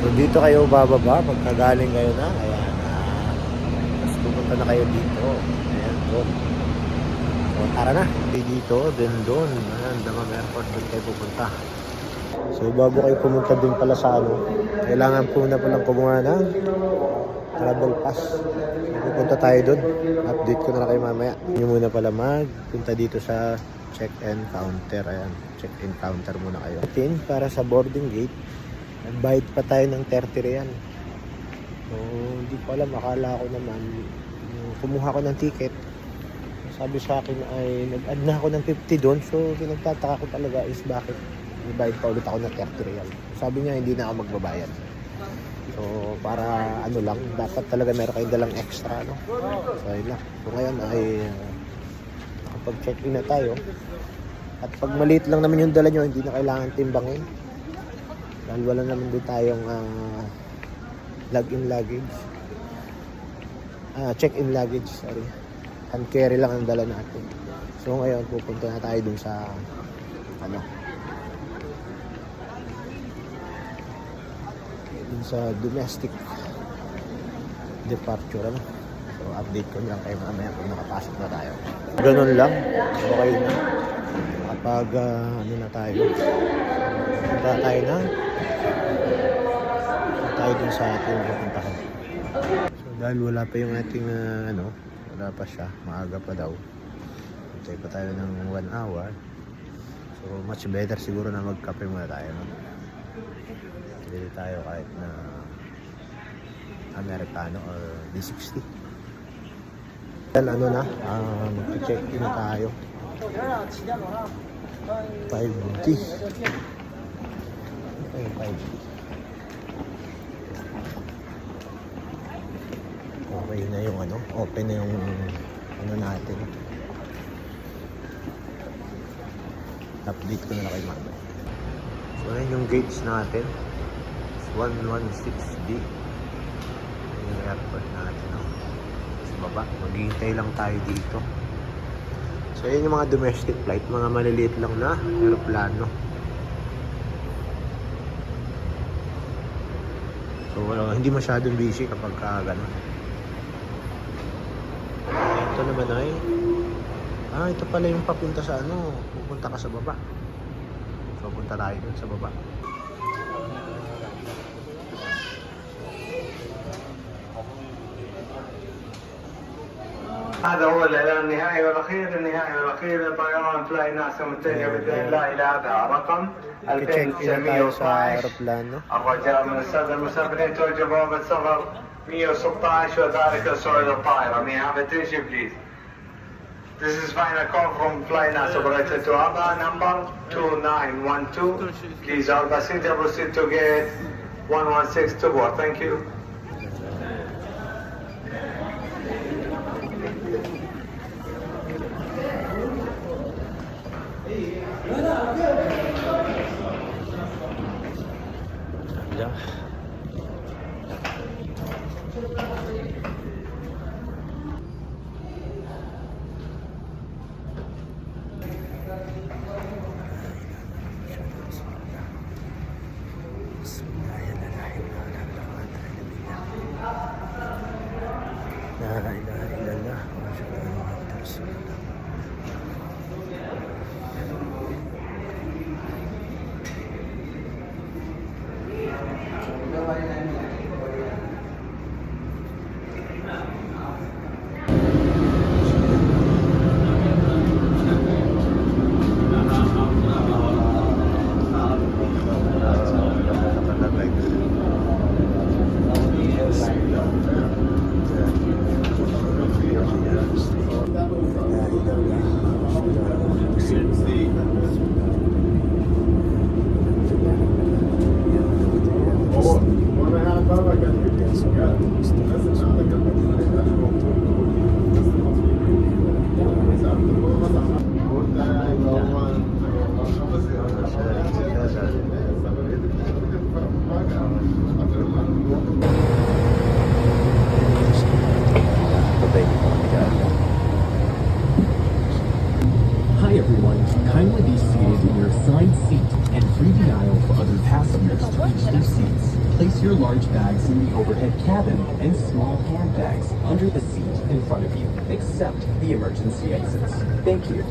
So dito kayo bababa pagkagaling kayo na. Ayan. Tapos pupunta na kayo dito. Ayan, doon. So tara na. Dito, then doon. Ayan, Damam Airport. Doon kayo pupunta. So bago kayo pumunta din pala sa ano, kailangan po na palang kumuha ng travel pass. Pupunta tayo doon. Update ko na lang kayo mamaya. Hindi muna pala magpunta dito sa check-in counter. Ayan, check-in counter muna kayo. Para sa boarding gate, nagbayad pa tayo ng 30 real. So hindi ko alam, akala ko naman kumuha ko ng ticket. Sabi sa akin ay nag-add na ako ng 50 doon. So pinagtataka ko talaga is bakit ibayad pa ulit ako ng 30 real. Sabi niya hindi na ako magbabayad. So para ano lang, dapat talaga meron kayong dalang extra, no? So ayun lang. So ngayon ay kapag check-in na tayo, at pag maliit lang naman yung dala nyo, hindi na kailangan timbangin dahil wala naman din tayong log-in luggage, check-in luggage, sorry. Hand carry lang ang dala natin. So ngayon pupunta na tayo dun sa ano, dun sa domestic departure, ano? So update ko lang kayo mamaya kung nakapasok na tayo. Ganun lang, okay na kapag ano na tayo, punta tayo na dun sa ating pupuntahan. So dahil wala pa yung ating ano, wala pa siya, maaga pa daw, hintay pa tayo ng 1 hour. So much better siguro na magkape muna tayo, no? Dili tayo kahit na Americano or D60. Then ano na, mag-check-in na tayo. 5D. Okay, 5D. Okay na yung ano, open na yung ano natin. Update ko na lang kay mama. So ayan yung gates natin. 116D. Yung airport natin, no? Sa baba, maghihintay lang tayo dito. So ayan yung mga domestic flight, mga maliliit lang na aeroplano. So hindi masyadong busy kapag gano'n. Ito naman ay ito pala yung papunta sa ano, pupunta ka sa baba. So punta tayo dun sa baba. هذا هو الإعلان النهائي والأخير. النهائي والأخير لطيران فلاي ناسا متجه بإذن الله إلى هذا الرقم 2912. الرجاء من السادة المسافرين توجه بوابة سفر 116 وذلك سرعة الطائرة. May I have attention please? This is final call from Fly NASA operator to ABA number 2912. Please all passengers proceed to gate 116 to board. Thank you. Yeah. La ilaha illallah wa asyhadu anna Muhammadar Rasulullah. Place your large bags in the overhead cabin and small handbags under the seat in front of you, except the emergency exits. Thank you.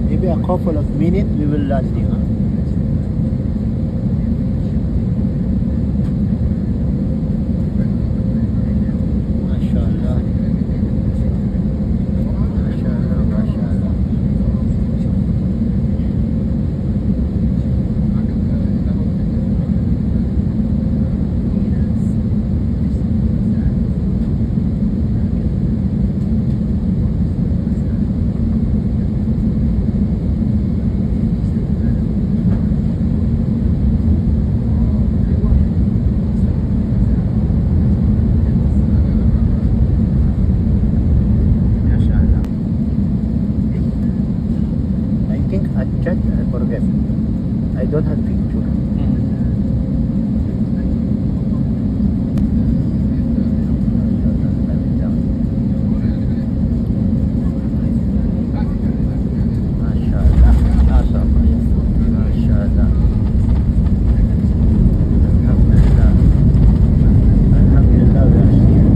Maybe a couple of minutes we will landing. Huh? Mashallah. Mashallah, mashallah. Mashallah. I think I checked, I forget. I don't have picture. Mashallah. Mashallah. Alhamdulillah. Alhamdulillah, we are here.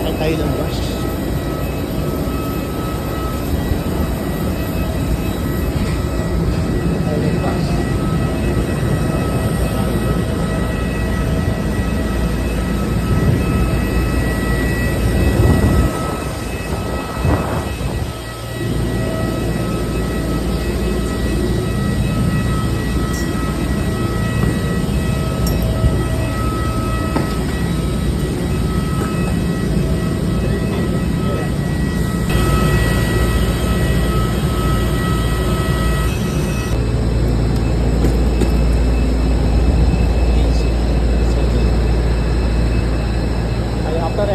Ay tayo ng bus. Tayo ng bus.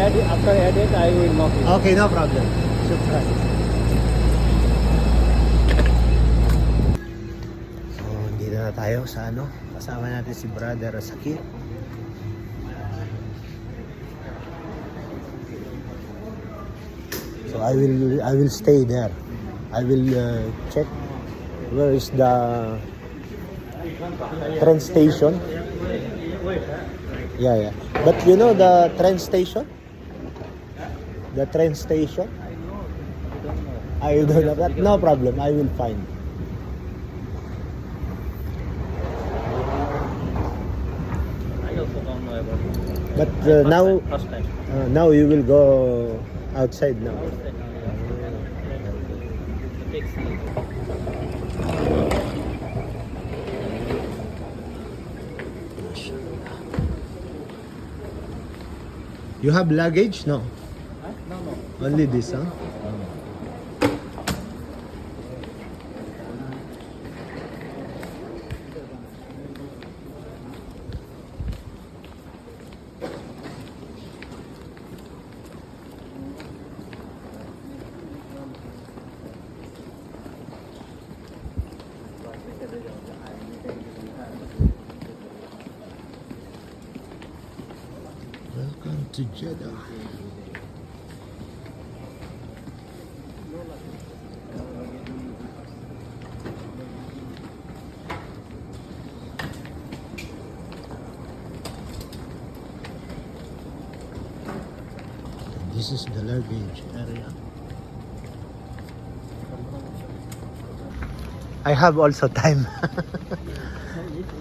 After edit, I will knock you. Okay, no problem. Shukran. So, dito na tayo sa ano. Kasama natin si Brother Sakir. So, I will stay there. I will check where is the train station. Yeah. But you know the train station? The train station? I don't know. But no problem. I will find. I also don't know about it. But now, First time. now you will go outside now. It takes me. You have luggage? No. No, no. Only this, huh? Welcome to Jeddah. This is the luggage area. I have also time.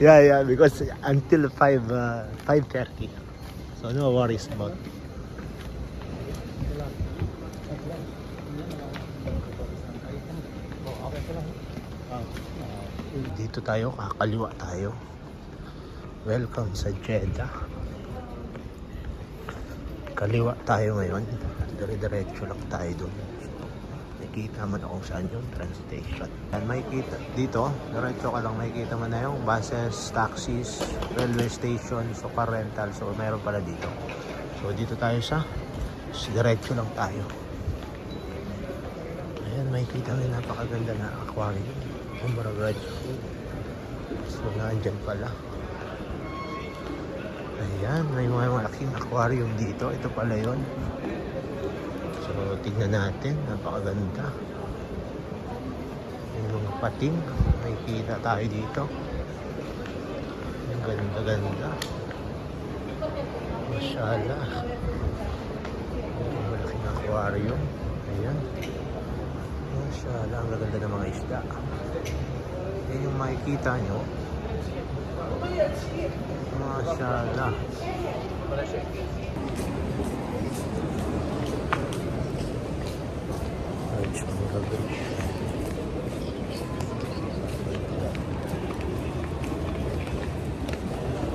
Yeah, because until 5:30. So no worries about. Dito tayo, kakaliwa tayo. Welcome sa Jeddah. Kaliwa tayo ngayon. Dire-diretso lang tayo doon. Nakikita man kung saan yung train station. Yan, makikita dito, diretso ka lang, makikita mo na yung buses, taxis, railway station, so car rental. So meron pala dito. So dito tayo sa diretso lang tayo. Ayan, makikita mo yung napakaganda na aquarium. Umbrella. So nandyan pala. Ayan, may mga malaking aquarium dito. Ito pala yun. So, tignan natin. Napakaganda. Yung mga pating. May kita tayo dito. Ang ganda-ganda. Mashallah. Yung malaking aquarium. Ayan. Mashallah. Ang ganda ng mga isda. Yan yung makikita nyo. Mashallah.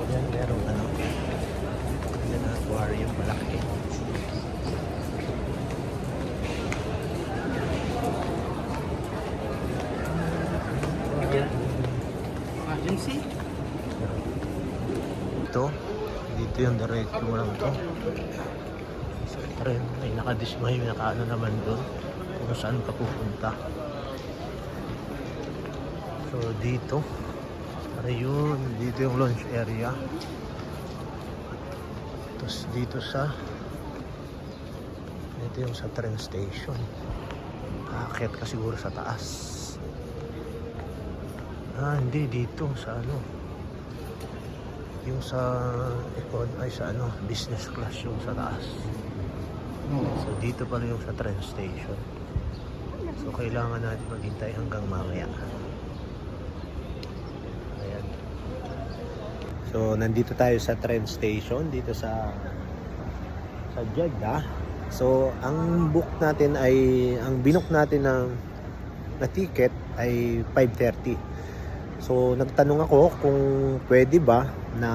Yan, meron ano. Yan ang aquarium malaki. Dito yung diretso mo lang to sa tren. May nakadismay, may nakaano naman doon kung saan ka pupunta. So dito ayun, dito yung launch area. Tapos dito yung sa train station. Aakyat ka siguro sa taas. Hindi dito sa ano, yung sa business class yung sa taas. So dito pala yung sa train station. So kailangan natin maghintay hanggang mamaya. Ayan. So nandito tayo sa train station dito sa Jeddah. So ang binook natin na ticket ay 5:30. So nagtanong ako kung pwede ba na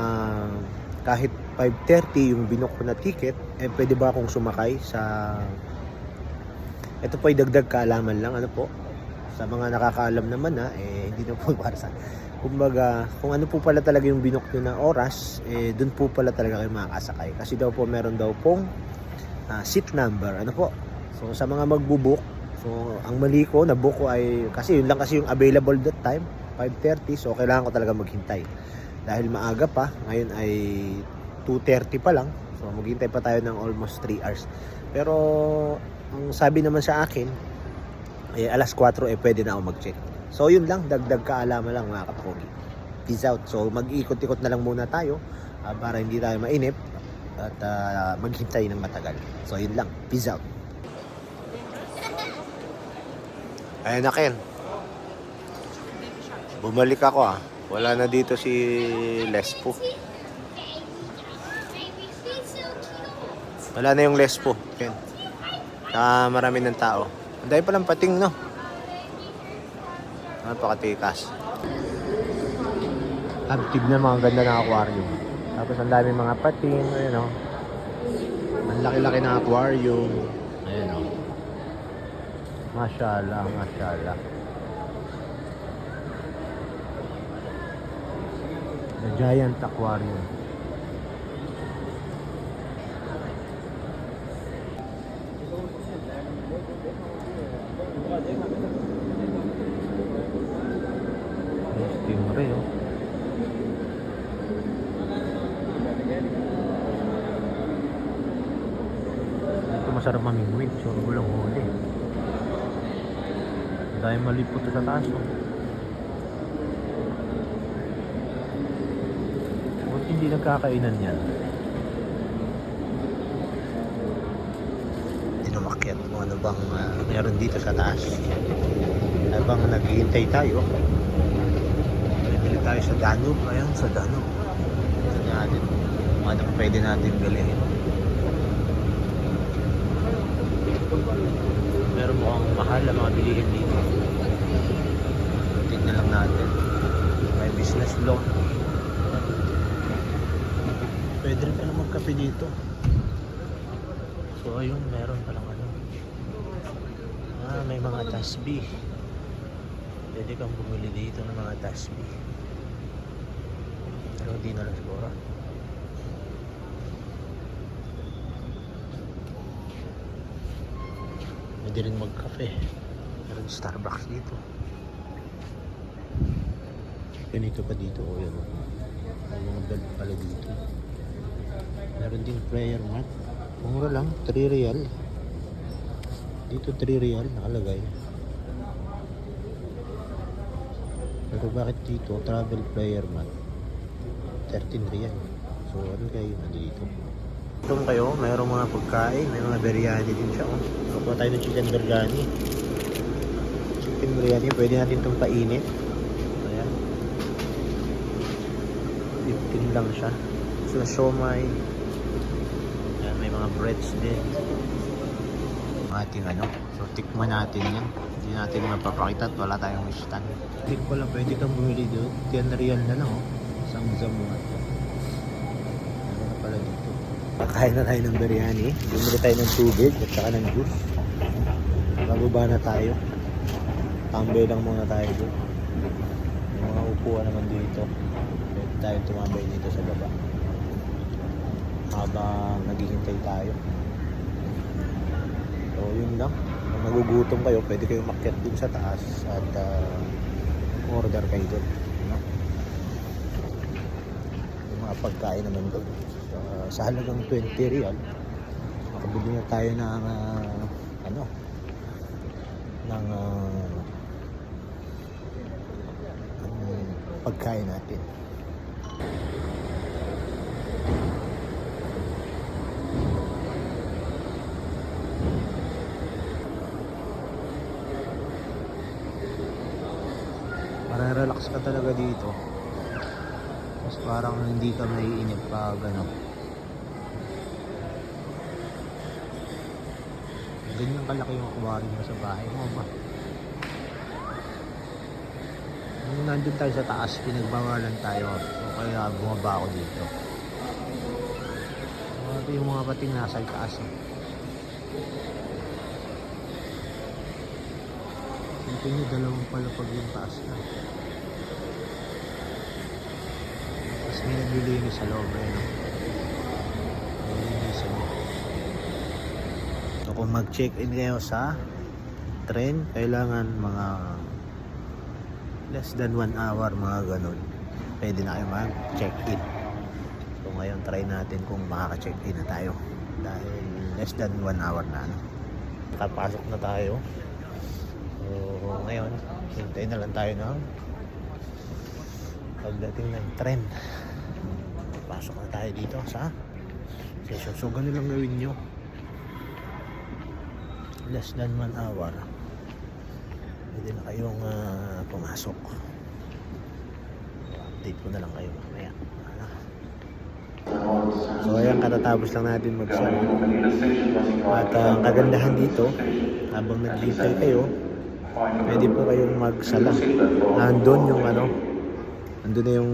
kahit 5:30 yung binook ko na ticket, pwede ba akong sumakay sa... Ito po ay dagdag kaalaman lang, ano po, sa mga nakakaalam naman hindi na po para sa... Kumbaga, kung ano po pala talaga yung binook nyo na oras, dun po pala talaga kayo makakasakay. Kasi daw po meron daw pong seat number, ano po. So sa mga magbubook, so ang mali ko, nabook ko ay, kasi yun lang kasi yung available that time, 5:30, so kailangan ko talaga maghintay. Dahil maaga pa, ngayon ay 2:30 pa lang, so maghintay pa tayo ng almost 3 hours. Pero ang sabi naman sa akin, alas 4 pwede na ako mag-check. So yun lang, dagdag kaalaman lang mga kapogi. Peace out. So mag-ikot-ikot na lang muna tayo para hindi tayo mainip at maghintay ng matagal. So yun lang, peace out. Ayun na Ken. Bumalik ako Wala na dito si Lespo. Wala na yung Lespo, Ken. Marami ng tao. Ang dahil palang pating, no? Napakatikas. Tignan mga ganda ng aquarium. Tapos ang dami mga pating, ayun, no? Ang laki-laki na aquarium. Ayan o. Mashallah, mashallah. The giant aquarium. May stingray oh. Ito masarap mamingwit. So, walang huli. Dahil malipot sa taas oh. Ba't hindi nagkakainan yan? Tinumakyat kung ano bang meron dito sa taas. Habang naghihintay tayo, bili tayo sa Danube. Ayan, sa Danube. Ito natin. Anong pwede natin bilhin. Pero mukhang mahal ang mga bilihin dito. Tignan lang natin. May business loan. Pwede rin pala magkape dito. So ayun, meron palang ano. May mga tasbih. Pwede kang bumili dito ng mga tasbih. Pero hindi na lang siguro. Pwede rin magkape. Meron Starbucks dito. Ganito pa dito. O yan. May mga belt pala dito. Meron din prayer mat. Mura lang. 3 real. Dito 3 real nakalagay. Pero bakit dito travel prayer mat 13 real? So ano kayo nandito? Kung kayo, mayroong mga pagkain, may mga biryani din siya. Oh. Nakuha tayo ng chicken biryani. Chicken biryani, pwede natin itong painit. Ayan. 15 lang siya. So siomai. Ayan, may mga breads din. Ating ano, so tikman natin yan. Hindi natin mapapakita at wala tayong stand. Hindi ko lang pwede kang bumili doon. 10 real na lang oh. Isang zamuat. Ano na pala dito. Kakain na tayo ng biryani. Bumili tayo ng tubig at saka ng juice. Bababa na tayo. Tambay lang muna tayo doon. May mga upuan naman dito. Pwede tayo tumambay dito sa baba. Habang naghihintay tayo. So yun lang. Kung nagugutom kayo, pwede kayo makyat din sa taas at order kayo doon. Yung mga pagkain naman doon. Sa halagang 20 real, makabili na tayo ng ng pagkain natin. Relax ka talaga dito. Mas parang hindi ka maiinip pag ano. Ganyan kalaki yung aquarium mo sa bahay mo ba? Nung nandun tayo sa taas, pinagbawalan tayo. So kaya bumaba ako dito. Ito yung mga pating nasa taas. Ito yung dalawang palapag yung taas na. Tapos may naglilinis sa loob eh, no? Naglilinis mo. So kung mag-check-in kayo sa train, kailangan mga less than 1 hour, mga ganun. Pwede na kayo mag-check-in. So ngayon try natin kung makaka-check-in na tayo. Dahil less than 1 hour na. Tapasok na tayo. So ngayon, hintay na lang tayo ng pagdating ng tren. Pasok na tayo dito sa station. So ganun lang gawin nyo. Less than 1 hour. Pwede na kayong pumasok. Update ko na lang kayo mamaya. So ayan, katatapos lang natin magsara. At ang kagandahan dito, habang naghihintay kayo, pwede po kayong magsala. Nandun yung ano, nandun na yung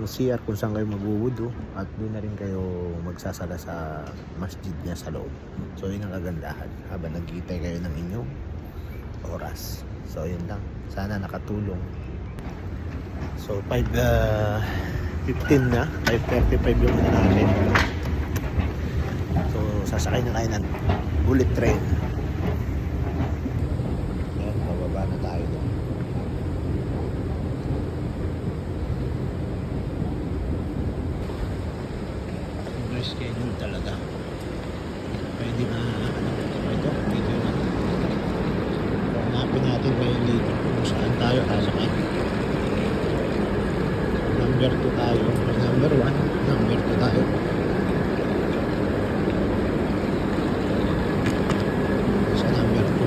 CR kung saan kayo magwuwudu at doon na rin kayo magsasala sa masjid niya sa loob. So yun ang kagandahan habang nagkitay kayo ng inyong oras. So yun lang, sana nakatulong. So 5:15 na, 5:35 yung na natin. So sasakay na kayo ng bullet train. Ayan, bababa na tayo doon. May schedule talaga. Pwede na ito, dito na. Hanapin natin ngayon dito kung saan tayo sasakay. Number 2 tayo, number 1, number 2 tayo. Sa number 2.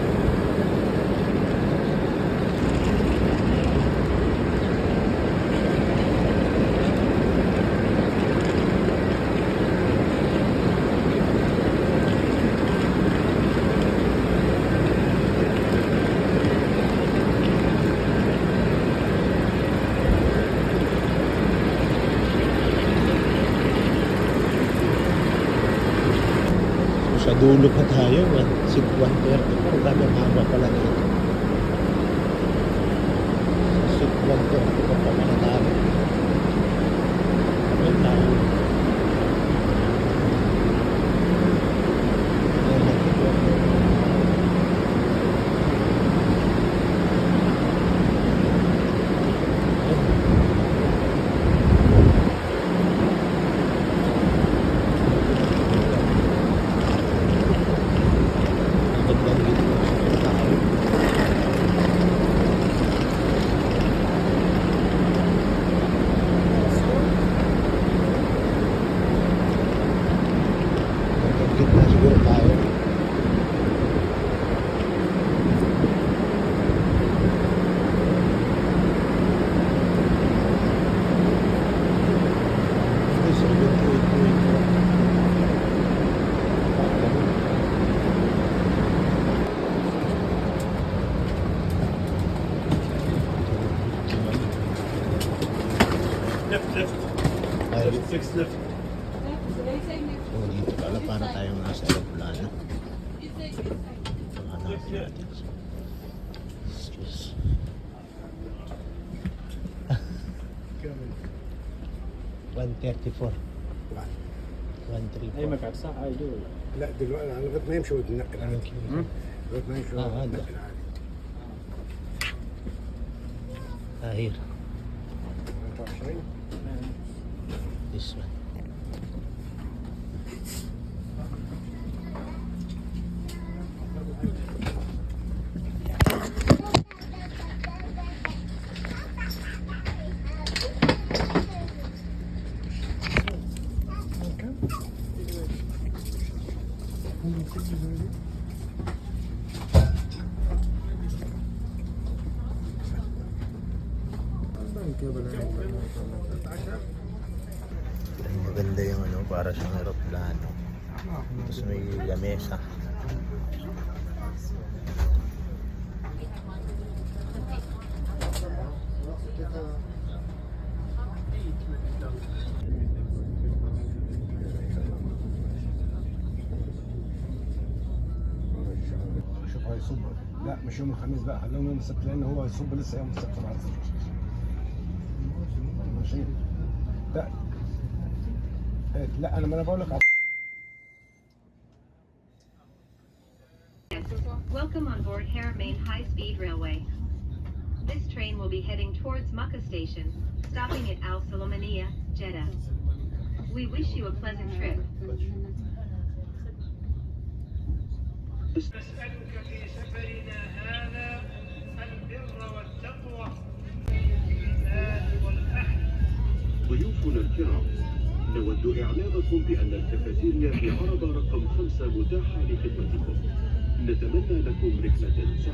Sa dulo pa tayo, 1:30. Grabe ang haba pala nito. Sa 1:30 pa pala na tayo. Ayan tayo. Ayan natin. Gitna siguro tayo. Six left. So dito pala para tayong nasa aeroplano. Hanapin natin. Excuse. 1:34. 1:34. اي مكان صح هاي دول. لا دلوقتي لغايه ما يمشوا بننقل عادي لغايه ما يمشوا هذا. بننقل عادي Here. 23 This one. Ay, maganda yung ano, para siyang aeroplano. Tapos may lamesa. شوف هيصب لا مش يوم الخميس بقى خليهم يوم السبت لان هو هيصب لسه يوم السبت بعد ماشي لا لا انا بقول لك Welcome on board Haramain High-Speed Railway. This train will be heading towards Makkah Station, stopping at Al Salamaniya, Jeddah. We wish you a pleasant trip. نسألك في سفرنا هذا البر والتقوى والأهل. ضيوفنا الكرام، نود إعلامكم بأن الكافيتيريا في عربة رقم 5 متاحة لخدمتكم. نتمنى لكم رحلة سعيدة.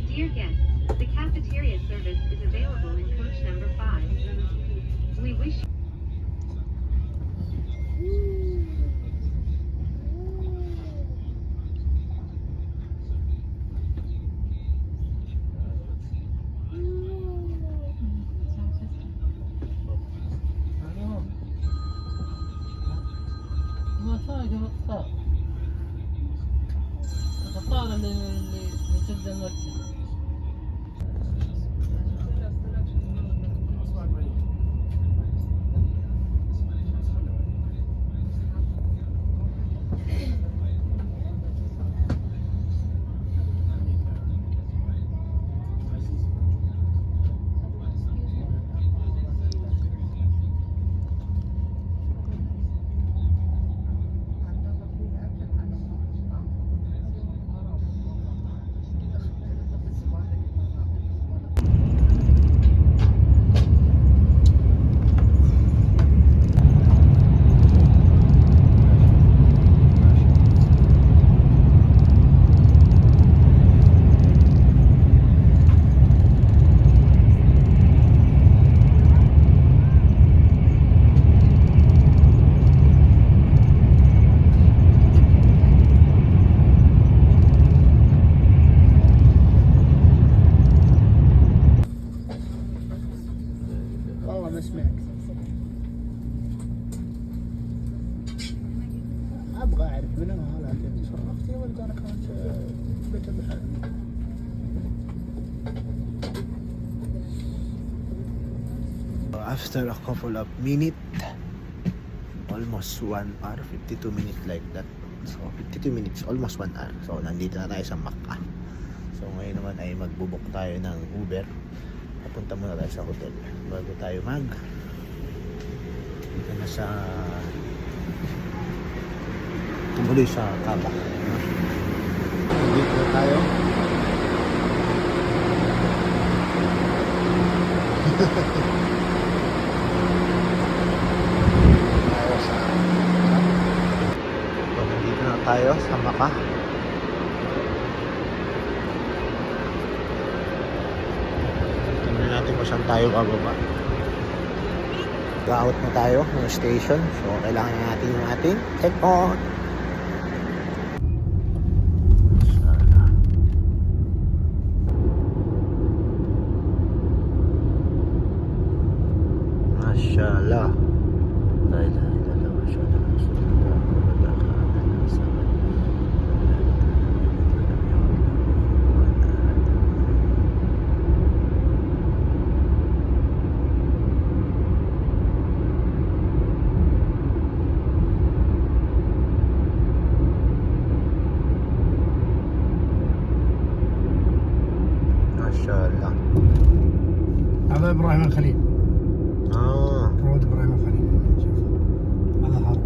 Dear guests, the cafeteria service is available in coach number 5. We wish you مساج الغطاء اللي يسد المركز. والله ما سمعت. ابغى اعرف منها لكن صرفتي ولا انا كانت بيت البحر. After a couple of minutes, almost 1 hour, 52 minutes like that. So 52 minutes, almost 1 hour. So nandito na tayo sa Makkah. So ngayon naman ay magbubuk tayo ng Uber. Papunta muna tayo sa hotel bago tayo sa tumuloy sa Kaaba. Dito na tayo. Nandito na tayo sa Makkah. Tingnan natin kung saan tayo bababa. Out na tayo ng station. So kailangan natin yung ating check-out. Mashallah. La ilaha illallah wa shahada rasulullah wa la ilaha illallah. Mashallah. هذا ابراهيم الخليل. رواد ابراهيم الخليل. شوف هذا حرم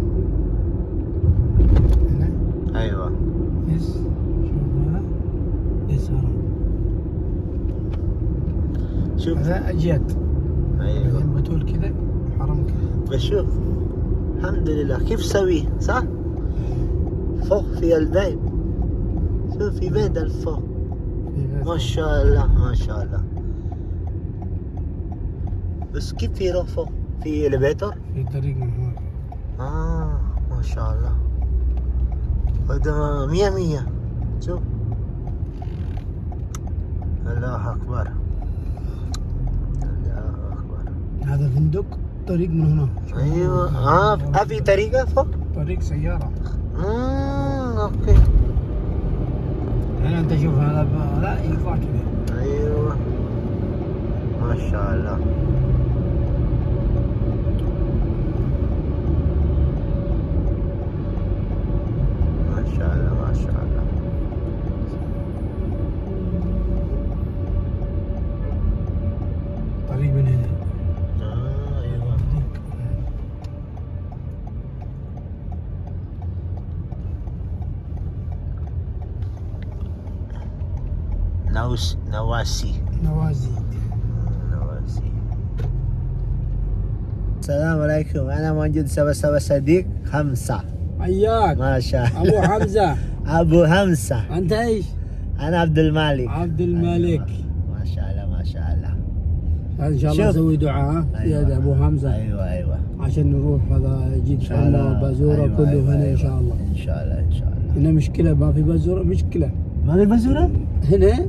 هنا. ايوه. يس شوف هذا يس هرم. شوف هذا اجياد. ايوه. بتول كذا حرم كذا. بشوف الحمد لله كيف سوي صح؟ فوق في البيت. شوف في بيت الفوق. ما شاء الله ما شاء الله. بس كيف في فوق؟ في إليفيتر؟ في طريق من هون. ما شاء الله. هذا 100 شوف. الله أكبر. الله أكبر. هذا فندق طريق من هنا. أيوة. في طريقة فوق؟ طريق سيارة. أوكي. هنا أنت شوف هذا لا يطلع كذا. ايوه ما شاء الله. ما شاء الله ما شاء الله. طريق من هنا. ايوه. نواسي. السلام عليكم. أنا موجود سوا صديق حمزة. حياك. ما شاء الله. أبو حمزة. أبو حمزة. أنت إيش؟ أنا عبد الملك. عبد الملك. أيوة. ما شاء الله ما شاء الله. إن شاء الله نسوي دعاء يا أبو حمزة. أيوة. عشان نروح هذا يجيب شغلة بازورة كله هنا إن شاء الله. إن شاء الله إن شاء الله. هنا مشكلة ما في بازورة. مشكلة ما في بازورة؟ هنا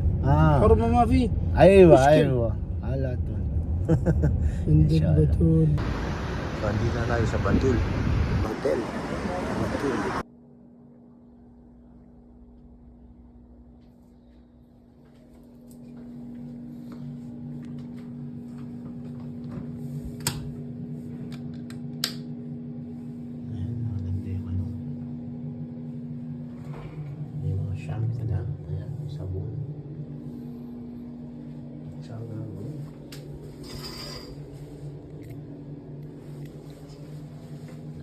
حرمة ما في. أيوة مشكلة. أيوة على طول. فندق بتول. So, andito na tayo sa Bantul Hotel. Bantul. Shampoo. Ayan, sabon. Sabon.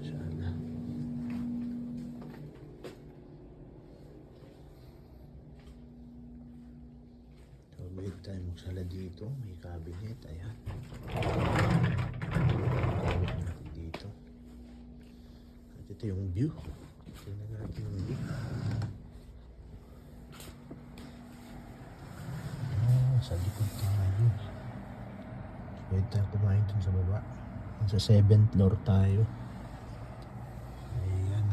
Sana. So, wait tayo magsala dito. May cabinet. Ayan. Dito. At ito yung view. Tingnan natin yung view. Sa likod tayo. Pwede tayo kumain dun sa baba. Sa 7th floor tayo. Ayan.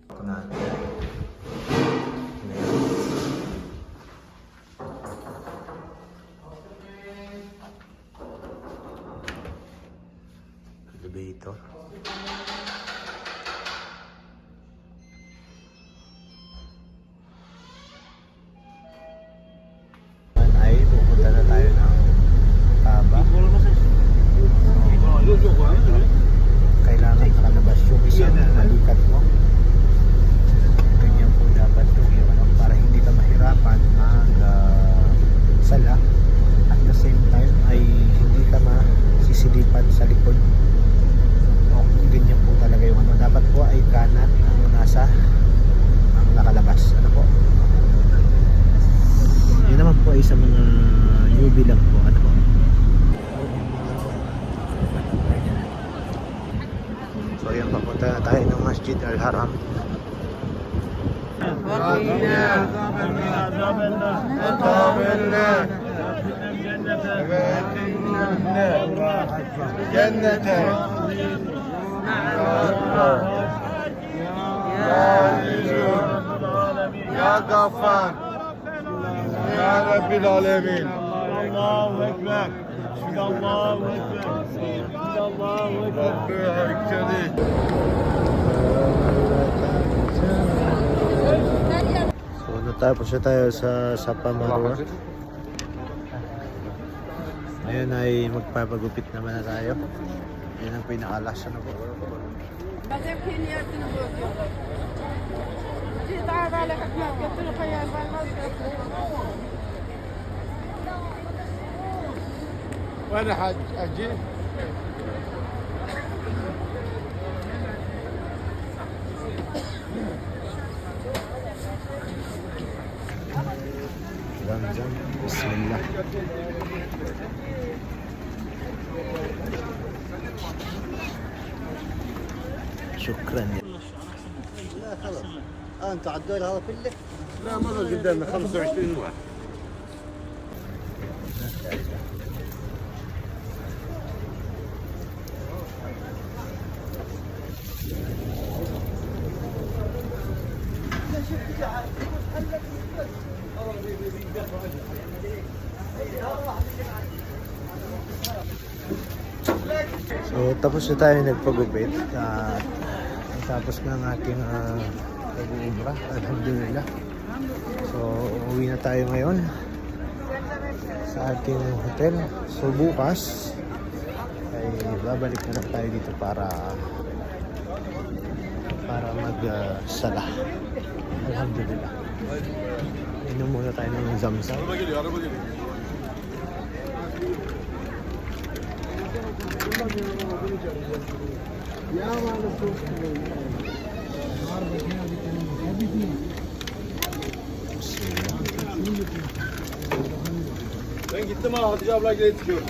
Ito natin. Elevator. Ay, pupunta na tayo ng Taba. Kailangan nakalabas yung isang balikat mo. Ganyan po dapat yung para hindi ka mahirapan sala. At the same time ay hindi ka masisilipan sa likod. Ganyan po talaga yung ano. Dapat po ay kanan ang nasa ang nakalabas. Ano po? Yun naman po ay sa mga UV lang po. Ano po? So yan, papunta na tayo ng Masjid Al-Haram. يا غفار يا رب العالمين الله اكبر الله اكبر الله اكبر So natapos na tayo sa Safa Marwa. Ngayon ay magpapagupit naman na tayo. Yan ang pinakalas na po. وانا حاج اجيب Zamzam. Bismillah. شكرا. لا خلاص انت عدول هذا كله لا مره قدامنا 25 واحد So tapos na tayo nagpagupit. Tapos na ang ating pag-uubra. Alhamdulillah. So uwi na tayo ngayon sa ating hotel. So bukas ay babalik na lang tayo dito para mag-sala. Alhamdulillah. Inom muna tayo ng zamzam. Ben gittim ha Hatice abla gelip çıkıyor.